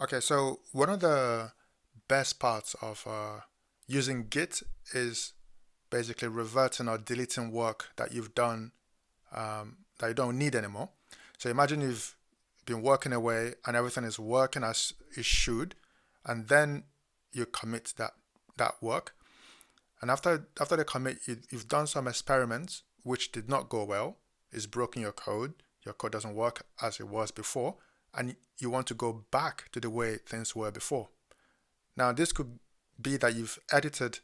Okay, so one of the best parts of using Git is basically reverting or deleting work that you've done that you don't need anymore. So imagine you've been working away and everything is working as it should, and then you commit that work. And after the commit, you've done some experiments which did not go well. It's broken your code doesn't work as it was before, and you want to go back to the way things were before. Now, this could be that you've edited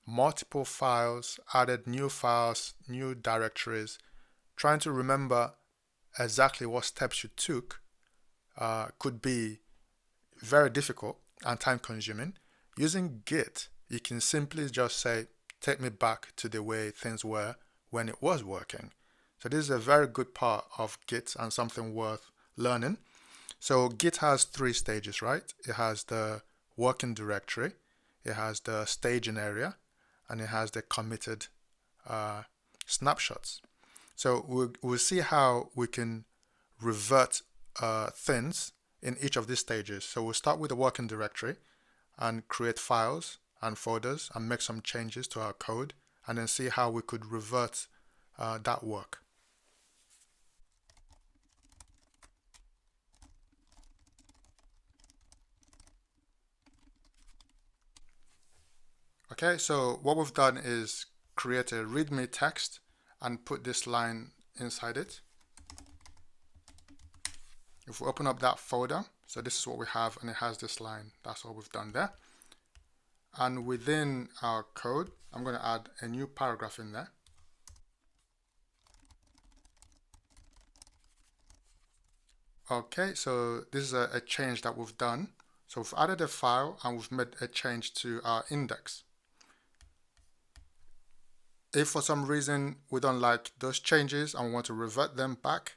multiple files, added new files, new directories, trying to remember exactly what steps you took could be very difficult and time consuming. Using Git, you can simply just say, take me back to the way things were when it was working. So this is a very good part of Git and something worth learning. So Git has three stages, right? It has the working directory, it has the staging area, and it has the committed uh, snapshots. So we'll see how we can revert things in each of these stages. So we'll start with the working directory and create files and folders and make some changes to our code, and then see how we could revert that work. Okay, so what we've done is create a readme text and put this line inside it. If we open up that folder, so this is what we have, and it has this line. That's what we've done there. And within our code, I'm going to add a new paragraph in there. Okay, so this is a change that we've done. So we've added a file and we've made a change to our index. If for some reason we don't like those changes and we want to revert them back,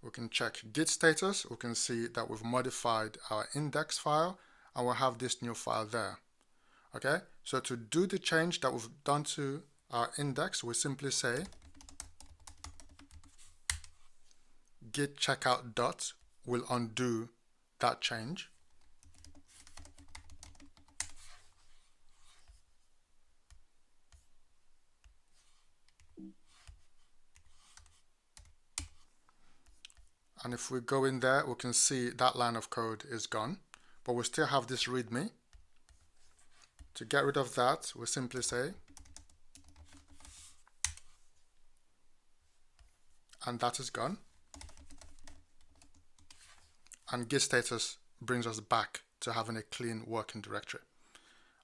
we can check git status. We can see that we've modified our index file and we'll have this new file there. Okay, so to do the change that we've done to our index, we simply say git checkout dot will undo that change. And if we go in there, we can see that line of code is gone, but we still have this readme. To get rid of that, we simply say, and that is gone. And git status brings us back to having a clean working directory.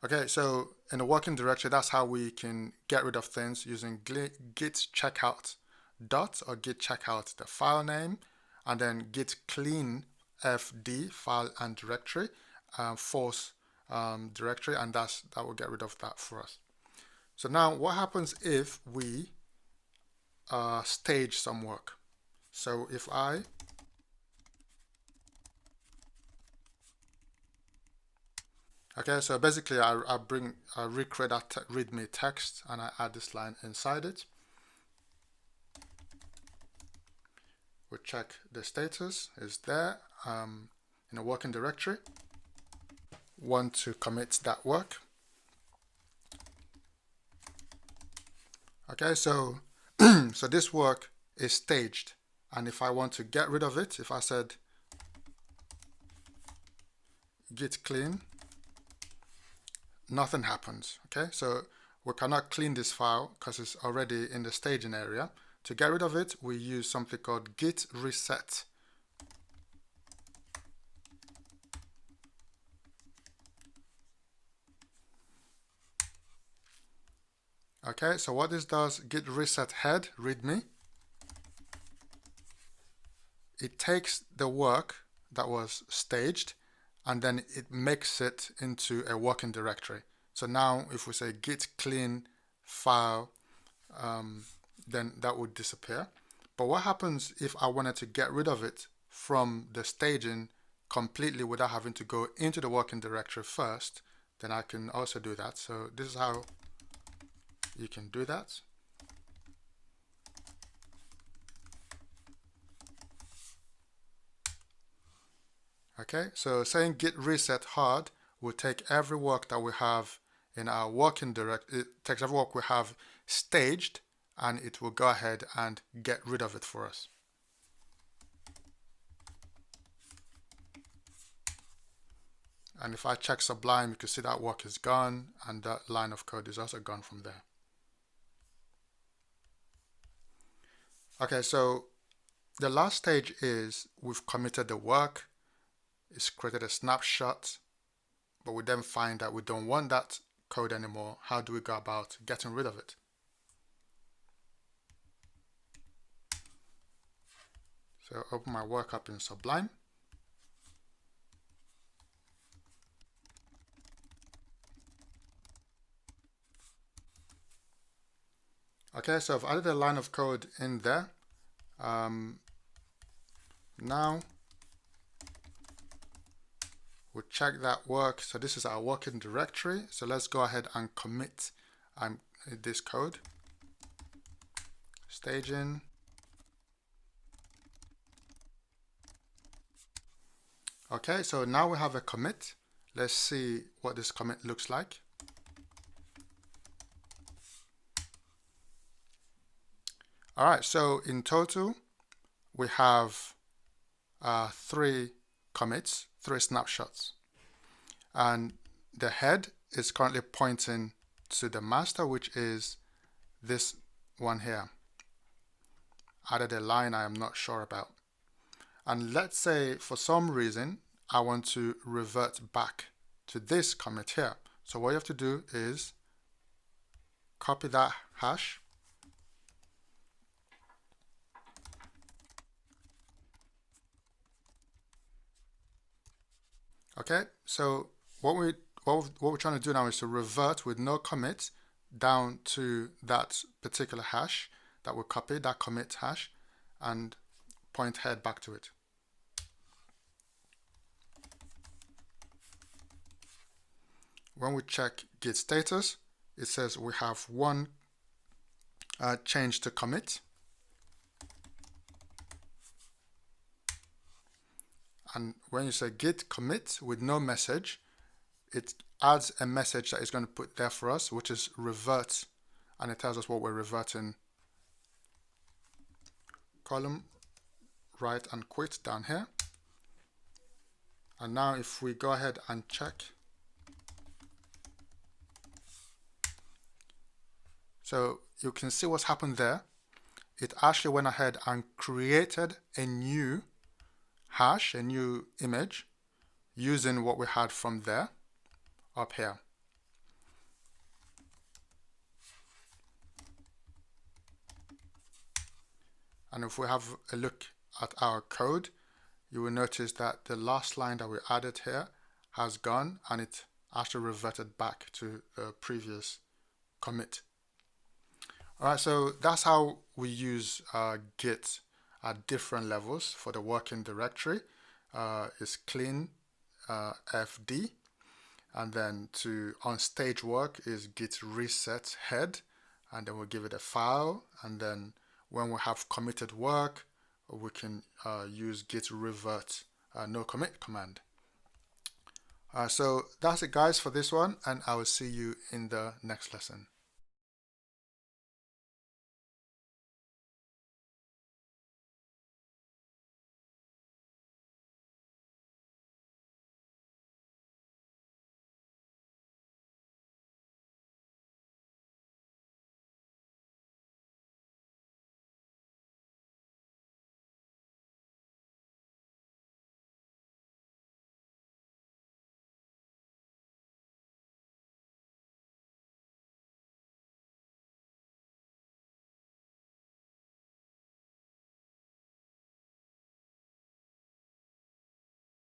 Okay, so in the working directory, that's how we can get rid of things using git checkout dot or git checkout the file name, and then git clean fd file and directory force directory, and that will get rid of that for us. So now what happens if we stage some work? So if I okay, so basically I recreate that readme text and I add this line inside it. We check the status is there in a working directory. Want to commit that work. Okay, so so this work is staged, and if I want to get rid of it, if I said git clean, nothing happens. Okay, so we cannot clean this file because it's already in the staging area. To get rid of it, we use something called git reset. Okay, so what this does, git reset head readme, it takes the work that was staged and then it makes it into a working directory. So now if we say git clean file, then that would disappear. But what happens if I wanted to get rid of it from the staging completely without having to go into the working directory first? Then I can also do that. So this is how you can do that. Okay, so saying git reset hard will take every work that we have in our working direct, it takes every work we have staged, and it will go ahead and get rid of it for us. And if I check Sublime, you can see that work is gone, and that line of code is also gone from there. Okay, so the last stage is we've committed the work, it's created a snapshot, but we then find that we don't want that code anymore. How do we go about getting rid of it? So open my work up in Sublime. Okay, so I've added a line of code in there. Now we'll check that work. So this is our working directory. So let's go ahead and commit this code. Staging. Okay, so now we have a commit. Let's see what this commit looks like. All right, so in total, we have 3 commits, 3 snapshots. And the head is currently pointing to the master, which is this one here. Added a line I am not sure about. And let's say for some reason, I want to revert back to this commit here. So what you have to do is copy that hash. Okay, so what we're trying to do now is to revert with no commit down to that particular hash that we copied, that commit hash, and point head back to it. When we check git status, it says we have 1 change to commit. And when you say git commit with no message, it adds a message that is going to put there for us, which is revert, and it tells us what we're reverting. Column, write and quit down here. And now if we go ahead and check, so you can see what's happened there. It actually went ahead and created a new hash, a new image, using what we had from there up here. And if we have a look at our code, you will notice that the last line that we added here has gone, and it actually reverted back to the previous commit. All right, so that's how we use Git at different levels for the working directory. It's clean fd, and then to on stage work is git reset head, and then we'll give it a file, and then when we have committed work, we can use git revert no commit command. So that's it guys for this one, and I will see you in the next lesson.